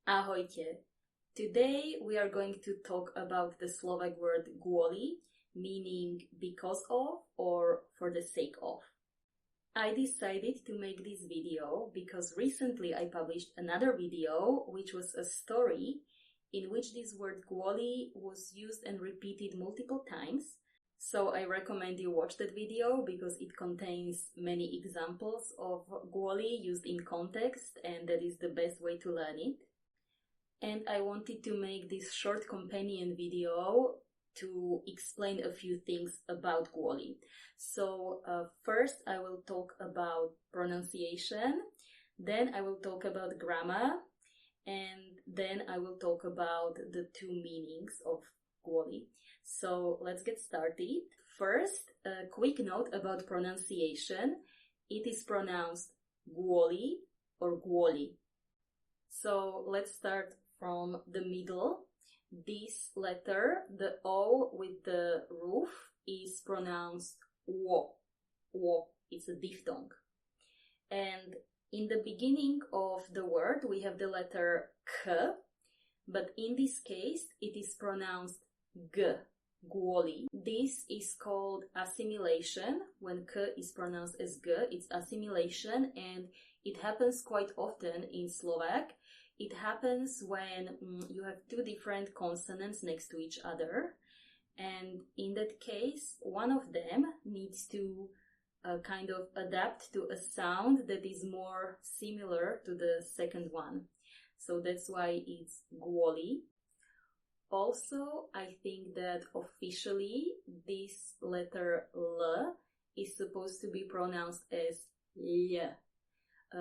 Ahojte! Today we are going to talk about the Slovak word kvôli, meaning because of or for the sake of. I decided to make this video because recently I published another video which was a story in which this word kvôli was used and repeated multiple times. So I recommend you watch that video because it contains many examples of kvôli used in context, and that is the best way to learn it. And I wanted to make this short companion video to explain a few things about kvôli. So first I will talk about pronunciation, then I will talk about grammar, and then I will talk about the two meanings of kvôli. So let's get started. First, a quick note about pronunciation. It is pronounced kvôli or kvôli. So let's start from the middle. This letter, the O with the roof, is pronounced wo. Wo. It's a diphthong. And in the beginning of the word, we have the letter k, but in this case, it is pronounced g. Kvôli. This is called assimilation. When k is pronounced as g, it's assimilation, and it happens quite often in Slovak. It happens when you have two different consonants next to each other, and in that case, one of them needs to kind of adapt to a sound that is more similar to the second one. So that's why it's kvôli. Also, I think that officially this letter L is supposed to be pronounced as L.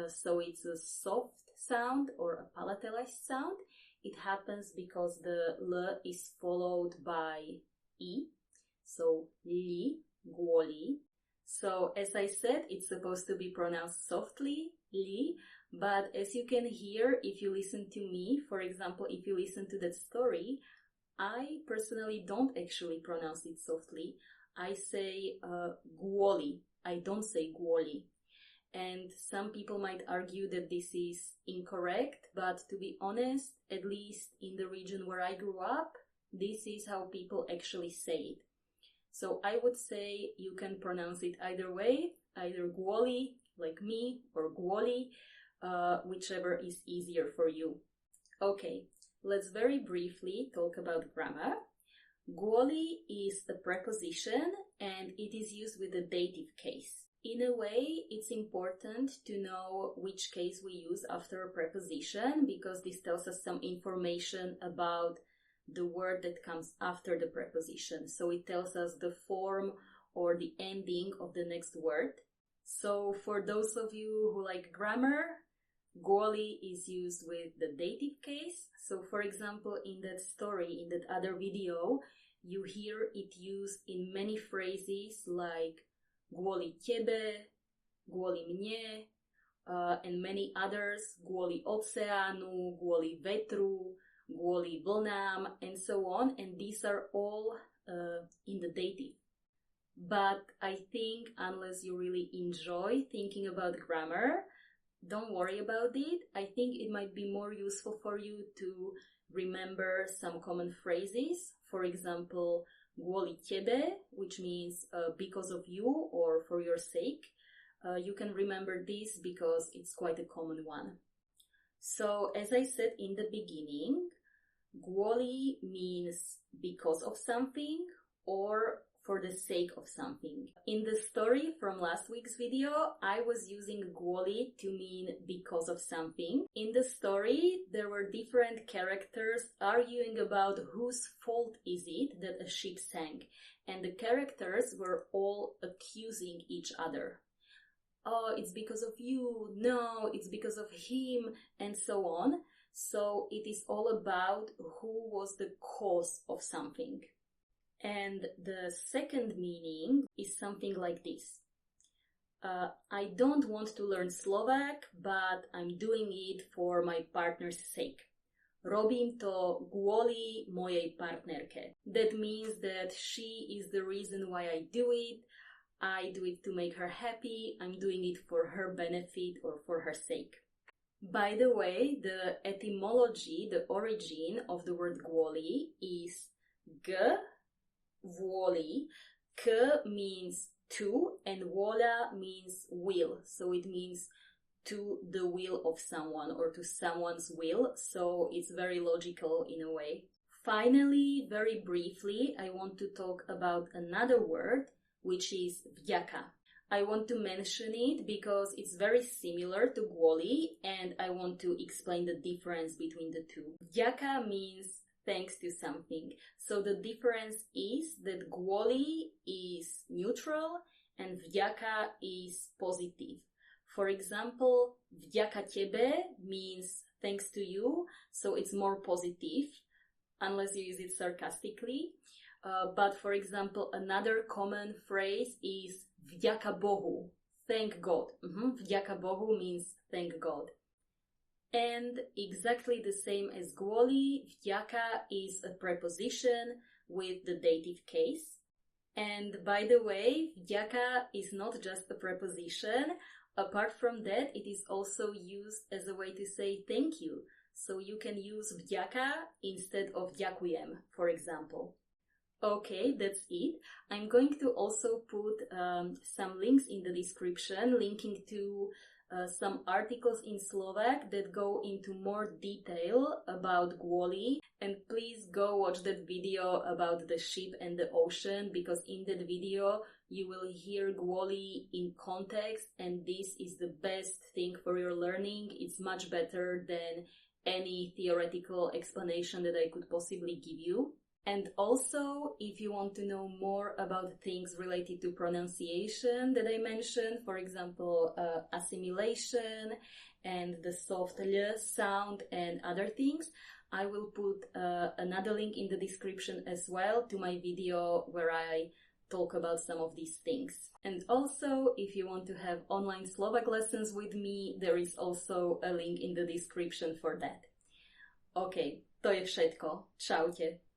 So it's a soft sound or a palatalized sound. It happens because the L is followed by I. So li, kvôli. So as I said, it's supposed to be pronounced softly, li. But as you can hear, if you listen to me, for example, if you listen to that story, I personally don't actually pronounce it softly. I say kvôli. I don't say kvôli. And some people might argue that this is incorrect, but to be honest, at least in the region where I grew up, this is how people actually say it. So I would say you can pronounce it either way, either kvôli, like me, or kvôli, whichever is easier for you. Okay, let's very briefly talk about grammar. Kvôli is a preposition and it is used with the dative case. In a way, it's important to know which case we use after a preposition because this tells us some information about the word that comes after the preposition. So it tells us the form or the ending of the next word. So for those of you who like grammar, kvôli is used with the dative case. So for example, in that story, in that other video, you hear it used in many phrases like kvôli tebe, kvôli mne, and many others, kvôli oceánu, kvôli vetru, kvôli vlnám, and so on. And these are all in the dative. But I think unless you really enjoy thinking about grammar, don't worry about it. I think it might be more useful for you to remember some common phrases. For example, kvôli tebe, which means because of you or for your sake. You can remember this because it's quite a common one. So as I said in the beginning, kvôli means because of something or for the sake of something. In the story from last week's video, I was using kvôli to mean because of something. In the story, there were different characters arguing about whose fault is it that a ship sank, and the characters were all accusing each other. Oh, it's because of you, no, it's because of him, and so on. So it is all about who was the cause of something. And the second meaning is something like this. I don't want to learn Slovak, but I'm doing it for my partner's sake. Robím to kvôli mojej partnerke. That means that she is the reason why I do it. I do it to make her happy. I'm doing it for her benefit or for her sake. By the way, the etymology, the origin of the word kvôli is kvôli. K means to and vôľa means will. So it means to the will of someone or to someone's will. So it's very logical in a way. Finally, very briefly, I want to talk about another word, which is vďaka. I want to mention it because it's very similar to kvôli and I want to explain the difference between the two. Vďaka means thanks to something. So the difference is that kvôli is neutral and vďaka is positive. For example, vďaka tebe means thanks to you, so it's more positive, unless you use it sarcastically. But for example, another common phrase is vďaka Bohu, thank God. Vďaka Bohu means thank God. And exactly the same as kvôli, vďaka is a preposition with the dative case. And by the way, vďaka is not just a preposition. Apart from that, it is also used as a way to say thank you. So you can use vďaka instead of ďakujem, for example. Okay, that's it. I'm going to also put some links in the description, linking to some articles in Slovak that go into more detail about kvôli. And please go watch that video about the ship and the ocean, because in that video you will hear kvôli in context, and this is the best thing for your learning. It's much better than any theoretical explanation that I could possibly give you. And also, if you want to know more about things related to pronunciation that I mentioned, for example, assimilation and the soft L sound and other things, I will put another link in the description as well to my video where I talk about some of these things. And also, if you want to have online Slovak lessons with me, there is also a link in the description for that. Okay, to je všetko. Čaute.